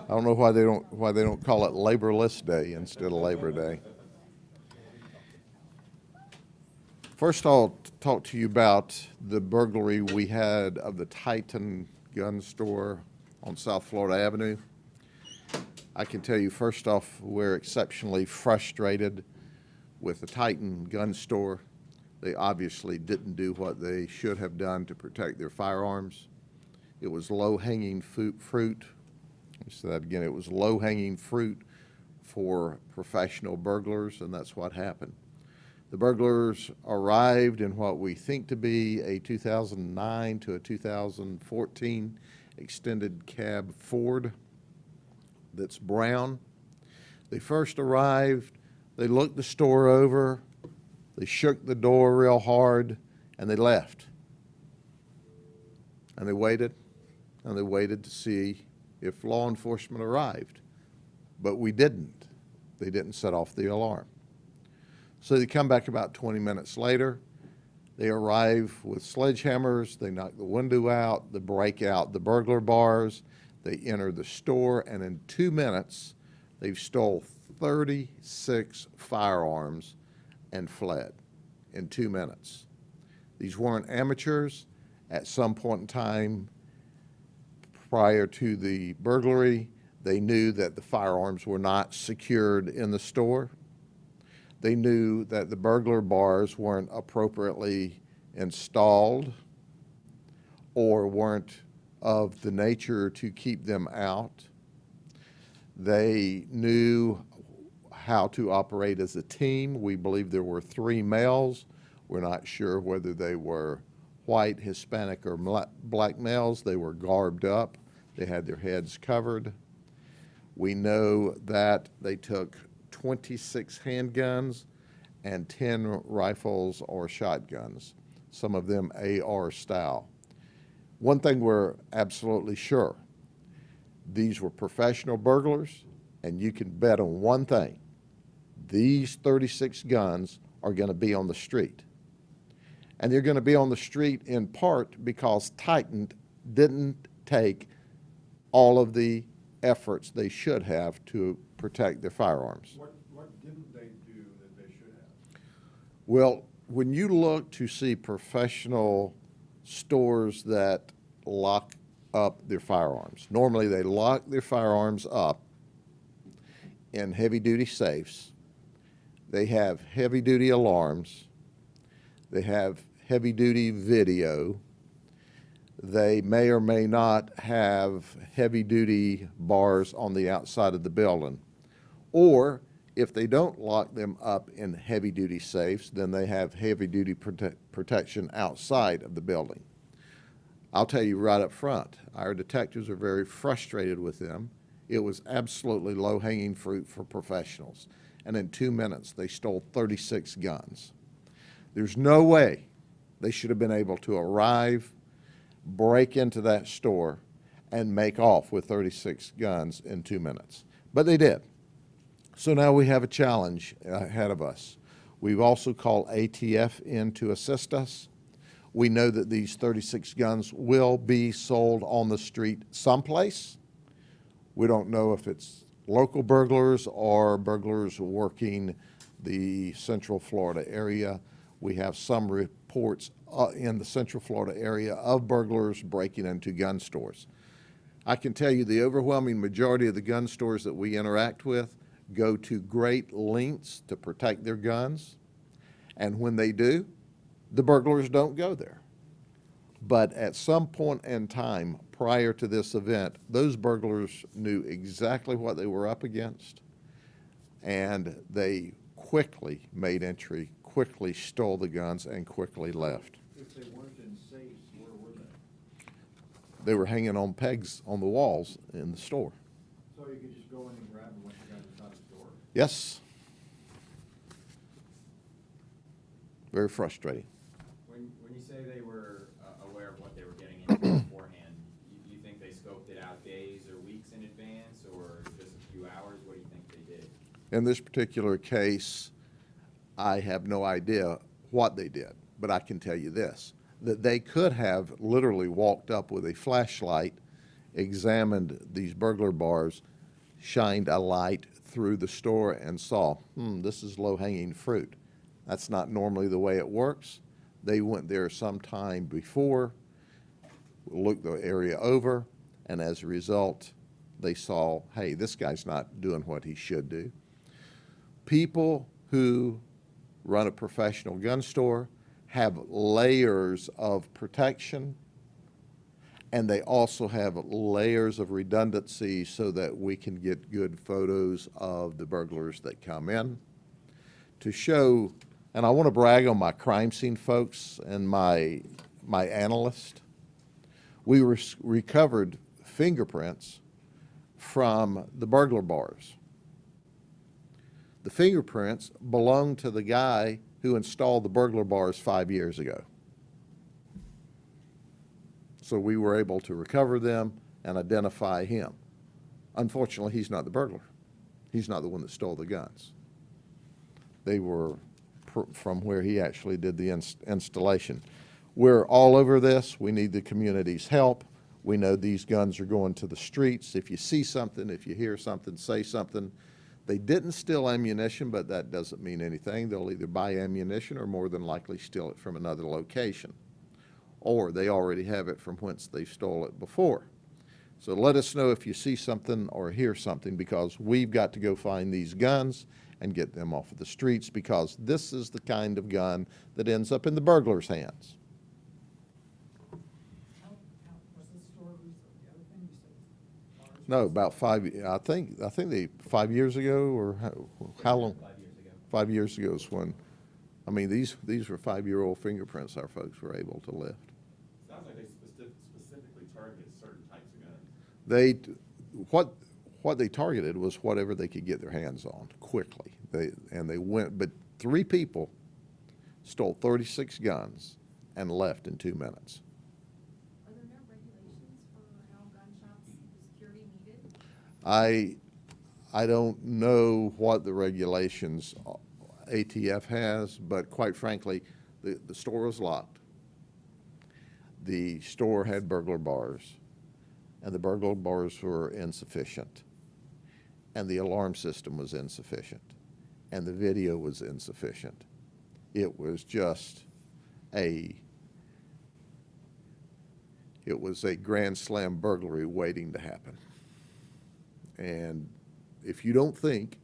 I don't know why they don't call it Laborless Day instead of Labor Day. First, I'll talk to you about the burglary we had of the Titan gun store on South Florida Avenue. I can tell you, first off, we're exceptionally frustrated with the Titan gun store. They obviously didn't do what they should have done to protect their firearms. It was low-hanging fruit. Let me say that again. It was low-hanging fruit for professional burglars, and that's what happened. The burglars arrived in what we think to be a 2009 to a 2014 extended cab Ford that's brown. They first arrived, they looked the store over, they shook the door real hard, and they left. And they waited to see if law enforcement arrived. But we didn't. They didn't set off the alarm. So they come back about 20 minutes later. They arrive with sledgehammers. They knock the window out. They break out the burglar bars. They enter the store, and in 2 minutes, they've stole 36 firearms and fled in 2 minutes. These weren't amateurs. At some point in time prior to the burglary, they knew that the firearms were not secured in the store. They knew that the burglar bars weren't appropriately installed or weren't of the nature to keep them out. They knew how to operate as a team. We believe there were 3 males. We're not sure whether they were white, Hispanic, or black males. They were garbed up. They had their heads covered. We know that they took 26 handguns and 10 rifles or shotguns, some of them AR style. One thing we're absolutely sure, these were professional burglars, and you can bet on one thing: these 36 guns are going to be on the street. And they're going to be on the street in part because Titan didn't take all of the efforts they should have to protect their firearms. What didn't they do that they should have? Well, when you look to see professional stores that lock up their firearms, normally they lock their firearms up in heavy-duty safes. They have heavy-duty alarms. They have heavy-duty video. They may or may not have heavy-duty bars on the outside of the building. Or if they don't lock them up in heavy-duty safes, then they have heavy-duty protection outside of the building. I'll tell you right up front, our detectives are very frustrated with them. It was absolutely low-hanging fruit for professionals. And in 2 minutes, they stole 36 guns. There's no way they should have been able to arrive, break into that store, and make off with 36 guns in 2 minutes. But they did. So now we have a challenge ahead of us. We've also called ATF in to assist us. We know that these 36 guns will be sold on the street someplace. We don't know if it's local burglars or burglars working the Central Florida area. We have some reports in the Central Florida area of burglars breaking into gun stores. I can tell you the overwhelming majority of the gun stores that we interact with go to great lengths to protect their guns, and when they do, the burglars don't go there. But at some point in time prior to this event, those burglars knew exactly what they were up against, and they quickly made entry, quickly stole the guns, and quickly left. If they weren't in safes, where were they? They were hanging on pegs on the walls in the store. So you could just go in and grab them once you got inside the store? Yes. Very frustrating. When you say they were aware of what they were getting into beforehand, you think they scoped it out days or weeks in advance, or just a few hours? What do you think they did? In this particular case, I have no idea what they did, but I can tell you this, that they could have literally walked up with a flashlight, examined these burglar bars, shined a light through the store and saw, this is low-hanging fruit. That's not normally the way it works. They went there sometime before, looked the area over, and as a result, they saw, hey, this guy's not doing what he should do. People who run a professional gun store have layers of protection, and they also have layers of redundancy so that we can get good photos of the burglars that come in. To show, and I want to brag on my crime scene folks and my analyst. We recovered fingerprints from the burglar bars. The fingerprints belonged to the guy who installed the burglar bars 5 years ago. So we were able to recover them and identify him. Unfortunately, he's not the burglar. He's not the one that stole the guns. They were from where he actually did the installation. We're all over this. We need the community's help. We know these guns are going to the streets. If you see something, if you hear something, say something. They didn't steal ammunition, but that doesn't mean anything. They'll either buy ammunition or more than likely steal it from another location. Or they already have it from whence they stole it before. So let us know if you see something or hear something, because we've got to go find these guns and get them off of the streets, because this is the kind of gun that ends up in the burglar's hands. Was this store recent? The other thing you said? Bars? No, about I think they 5 years ago, or how long? 5 years ago. 5 years ago is when, I mean, these were 5-year-old fingerprints our folks were able to lift. Sounds like they specifically targeted certain types of guns. They, what they targeted was whatever they could get their hands on quickly. They went, but 3 people stole 36 guns and left in 2 minutes. Are there no regulations for how gun shops security needed? I don't know what the regulations ATF has, but quite frankly, the store was locked. The store had burglar bars, and the burglar bars were insufficient, and the alarm system was insufficient, and the video was insufficient. It was just it was a grand slam burglary waiting to happen. And if you don't think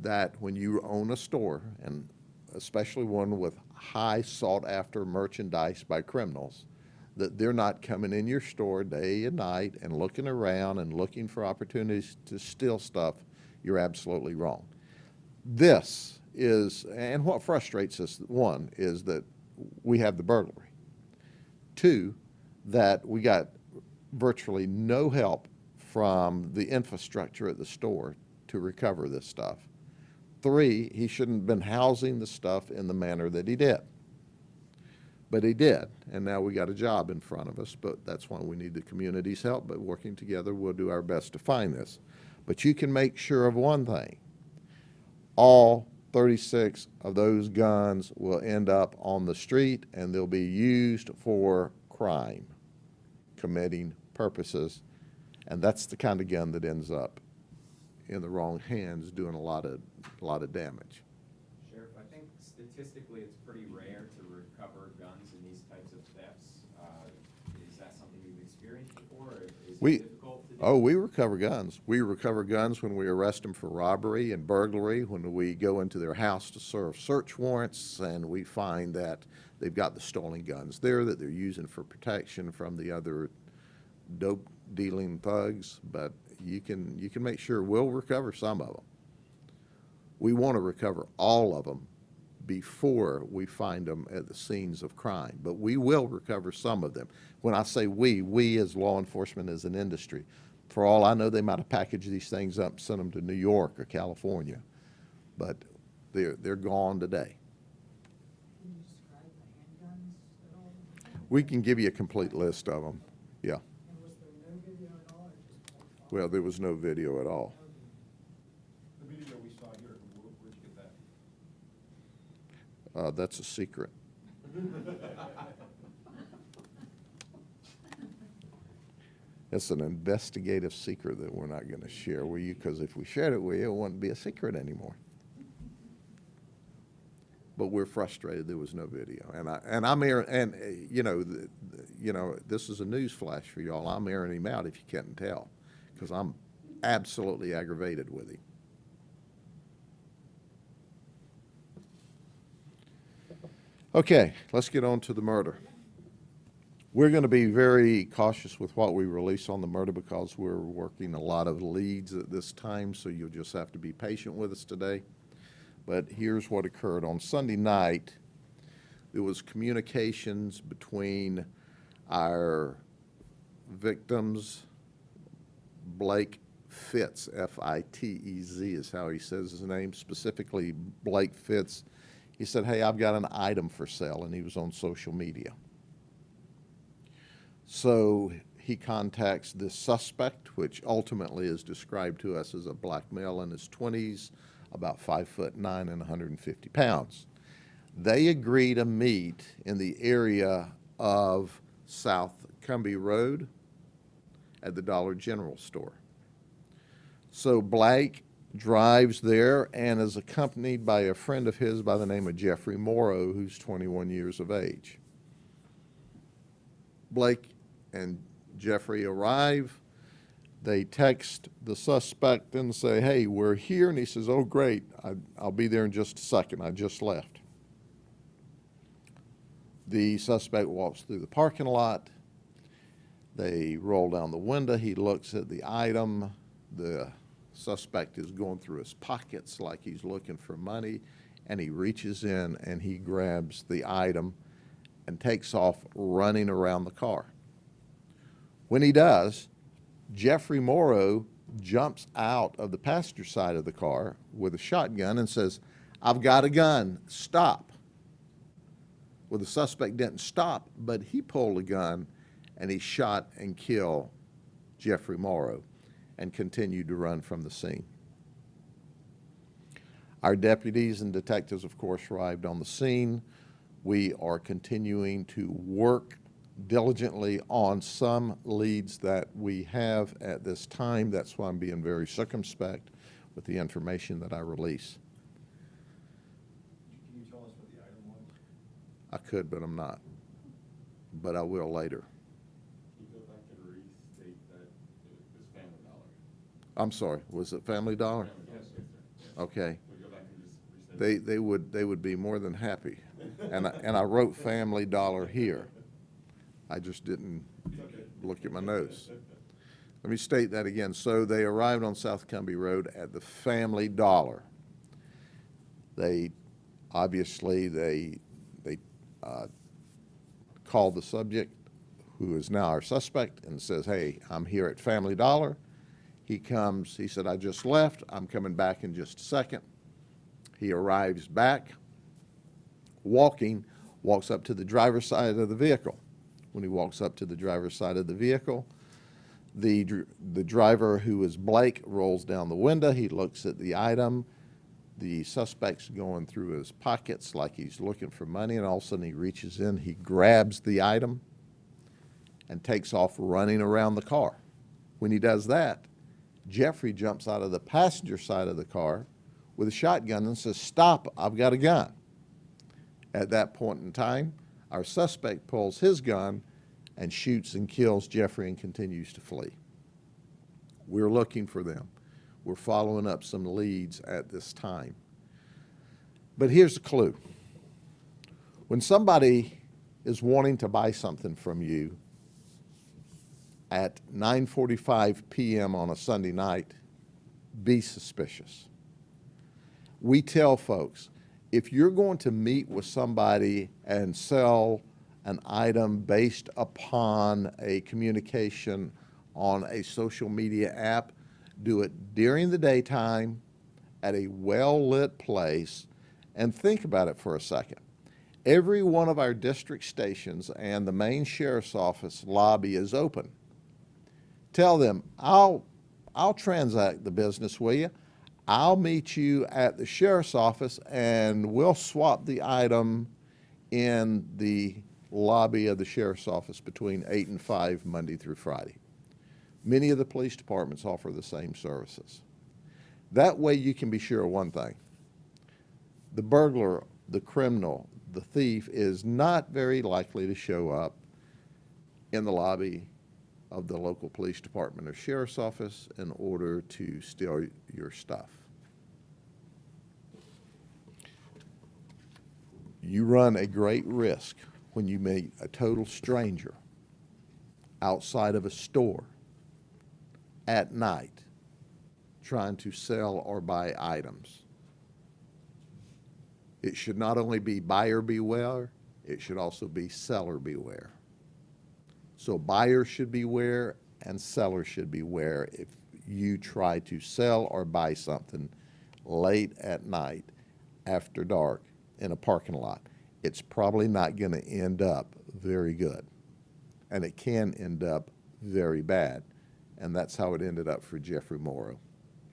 that when you own a store, and especially one with high sought-after merchandise by criminals, that they're not coming in your store day and night and looking around and looking for opportunities to steal stuff, you're absolutely wrong. This is, and what frustrates us, one, is that we have the burglary. 2, that we got virtually no help from the infrastructure at the store to recover this stuff. 3, he shouldn't have been housing the stuff in the manner that he did. But he did, and now we got a job in front of us, but that's why we need the community's help. But working together, we'll do our best to find this. But you can make sure of one thing. All 36 of those guns will end up on the street, and they'll be used for crime, committing purposes, and that's the kind of gun that ends up in the wrong hands, doing a lot of damage. Sheriff, I think statistically it's pretty rare to recover guns in these types of thefts. Is that something you've experienced before, or is it difficult to do? Oh, we recover guns. We recover guns when we arrest them for robbery and burglary, when we go into their house to serve search warrants, and we find that they've got the stolen guns there that they're using for protection from the other dope dealing thugs. But you can make sure we'll recover some of them. We want to recover all of them before we find them at the scenes of crime, but we will recover some of them. When I say we as law enforcement, as an industry, for all I know, they might have packaged these things up and sent them to New York or California, but they're gone today. Can you describe the handguns at all? We can give you a complete list of them, yeah. And was there no video at all, or just point five? Well, there was no video at all. The video we saw here, where'd you get that? That's a secret. It's an investigative secret that we're not going to share with you, because if we shared it with you, it wouldn't be a secret anymore. But we're frustrated there was no video, and I'm airing, and this is a news flash for y'all. I'm airing him out if you can't tell, because I'm absolutely aggravated with him. Okay, let's get on to the murder. We're going to be very cautious with what we release on the murder because we're working a lot of leads at this time, so you'll just have to be patient with us today. But here's what occurred. On Sunday night, there was communications between our victims, Blake Fitz, F-I-T-E-Z is how he says his name, specifically Blake Fitz. He said, hey, I've got an item for sale, and he was on social media. So he contacts this suspect, which ultimately is described to us as a black male in his 20s, about 5'9" and 150 pounds. They agree to meet in the area of South Cumbie Road at the Dollar General store. So Blake drives there and is accompanied by a friend of his by the name of Jeffrey Morrow, who's 21 years of age. Blake and Jeffrey arrive. They text the suspect and say, hey, we're here. And he says, oh, great. I'll be there in just a second. I just left. The suspect walks through the parking lot. They roll down the window. He looks at the item. The suspect is going through his pockets like he's looking for money. And he reaches in and he grabs the item and takes off running around the car. When he does, Jeffrey Morrow jumps out of the passenger side of the car with a shotgun and says, I've got a gun, stop. Well, the suspect didn't stop, but he pulled a gun and he shot and killed Jeffrey Morrow and continued to run from the scene. Our deputies and detectives, of course, arrived on the scene. We are continuing to work diligently on some leads that we have at this time. That's why I'm being very circumspect with the information that I release. Can you tell us what the item was? I could, but I'm not. But I will later. Can you go back and restate that it was Family Dollar? I'm sorry, was it Family Dollar? Family Dollar, yes, sir. Yes. Okay. Can we go back and just restate? They would be more than happy. And I wrote Family Dollar here. I just didn't look at my notes. Let me state that again. So they arrived on South Cumbie Road at the Family Dollar. They obviously called the subject, who is now our suspect, and says, hey, I'm here at Family Dollar. He comes, he said, I just left. I'm coming back in just a second. He arrives back, walks up to the driver's side of the vehicle. When he walks up to the driver's side of the vehicle, the driver, who is Blake, rolls down the window. He looks at the item. The suspect's going through his pockets like he's looking for money, and all of a sudden he reaches in, he grabs the item and takes off running around the car. When he does that, Jeffrey jumps out of the passenger side of the car with a shotgun and says, stop, I've got a gun. At that point in time, our suspect pulls his gun and shoots and kills Jeffrey and continues to flee. We're looking for them. We're following up some leads at this time. But here's the clue. When somebody is wanting to buy something from you at 9:45 p.m. on a Sunday night, be suspicious. We tell folks, if you're going to meet with somebody and sell an item based upon a communication on a social media app, do it during the daytime at a well-lit place, and think about it for a second. Every one of our district stations and the main sheriff's office lobby is open. Tell them, I'll transact the business with you. I'll meet you at the sheriff's office and we'll swap the item in the lobby of the sheriff's office between 8 and 5 Monday through Friday. Many of the police departments offer the same services. That way you can be sure of one thing. The burglar, the criminal, the thief is not very likely to show up in the lobby of the local police department or sheriff's office in order to steal your stuff. You run a great risk when you meet a total stranger outside of a store at night trying to sell or buy items. It should not only be buyer beware, it should also be seller beware. So buyers should beware and sellers should beware if you try to sell or buy something late at night after dark in a parking lot. It's probably not going to end up very good. And it can end up very bad. And that's how it ended up for Jeffrey Morrow.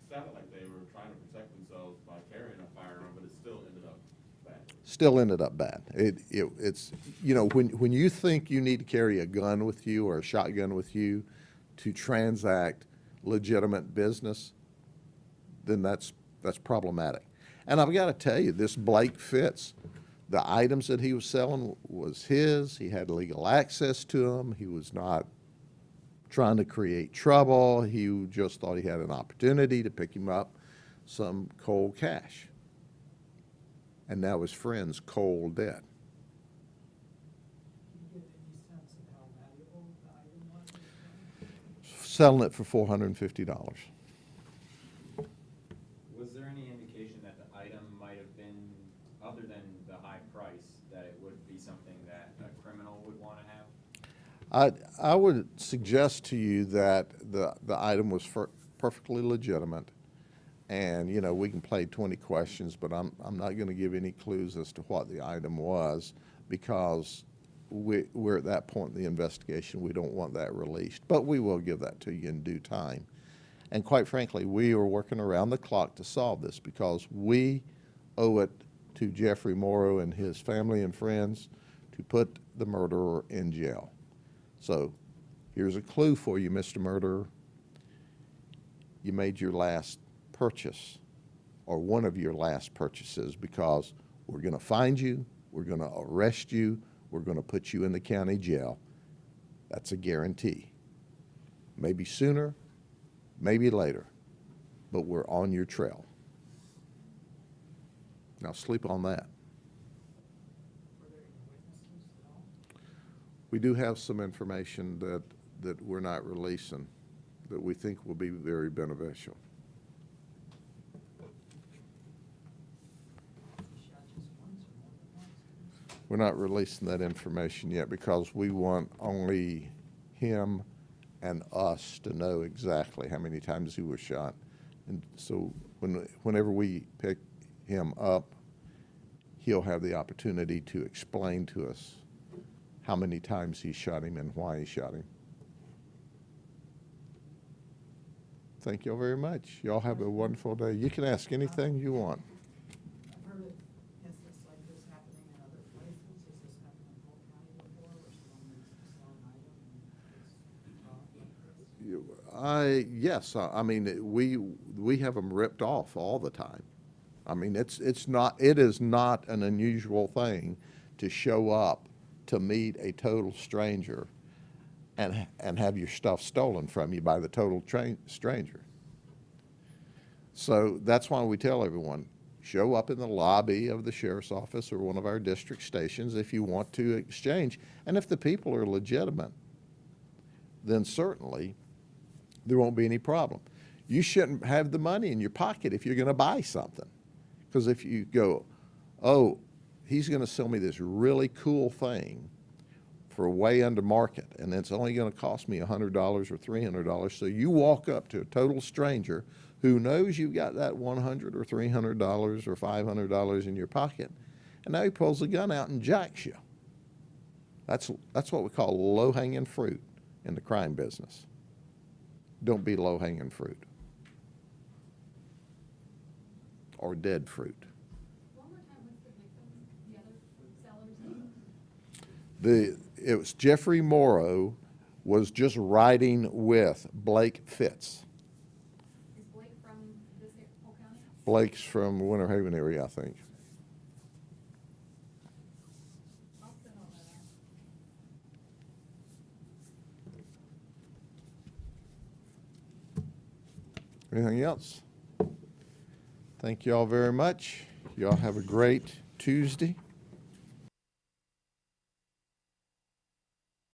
It sounded like they were trying to protect themselves by carrying a firearm, but it still ended up bad. Still ended up bad. It's, you know, when you think you need to carry a gun with you or a shotgun with you to transact legitimate business, then that's problematic. And I've got to tell you, this Blake Fitz, the items that he was selling was his. He had legal access to them. He was not trying to create trouble. He just thought he had an opportunity to pick him up some cold cash. And now his friend's cold dead. Can you give any sense of how valuable the item was? Selling it for $450. Was there any indication that the item might have been, other than the high price, that it would be something that a criminal would want to have? I would suggest to you that the item was perfectly legitimate. And, you know, we can play 20 questions, but I'm not going to give any clues as to what the item was because we're at that point in the investigation. We don't want that released. But we will give that to you in due time. And quite frankly, we are working around the clock to solve this because we owe it to Jeffrey Morrow and his family and friends to put the murderer in jail. So here's a clue for you, Mr. Murderer. You made your last purchase or one of your last purchases because we're going to find you, we're going to arrest you, we're going to put you in the county jail. That's a guarantee. Maybe sooner, maybe later, but we're on your trail. Now sleep on that. Were there any witnesses at all? We do have some information that we're not releasing that we think will be very beneficial. He shot just once or more than once? We're not releasing that information yet because we want only him and us to know exactly how many times he was shot. And so whenever we pick him up, he'll have the opportunity to explain to us how many times he shot him and why he shot him. Thank you all very much. Y'all have a wonderful day. You can ask anything you want. I've heard of incidents like this happening in other places. Has this happened in Polk County before where someone needs to sell an item and it's like this? Yes, I mean, we have them ripped off all the time. I mean, it is not an unusual thing to show up to meet a total stranger and have your stuff stolen from you by the total stranger. So that's why we tell everyone, show up in the lobby of the sheriff's office or one of our district stations if you want to exchange. And if the people are legitimate, then certainly there won't be any problem. You shouldn't have the money in your pocket if you're going to buy something. Because if you go, oh, he's going to sell me this really cool thing for way under market, and it's only going to cost me $100 or $300. So you walk up to a total stranger who knows you've got that $100 or $300 or $500 in your pocket, and now he pulls the gun out and jacks you. That's what we call low-hanging fruit in the crime business. Don't be low-hanging fruit or dead fruit. One more time, what's the victim, the other seller's name? It was Jeffrey Morrow was just riding with Blake Fitz. Is Blake from this Polk County? Blake's from Winter Haven area, I think. I'll send all that out. Anything else? Thank you all very much. Y'all have a great Tuesday.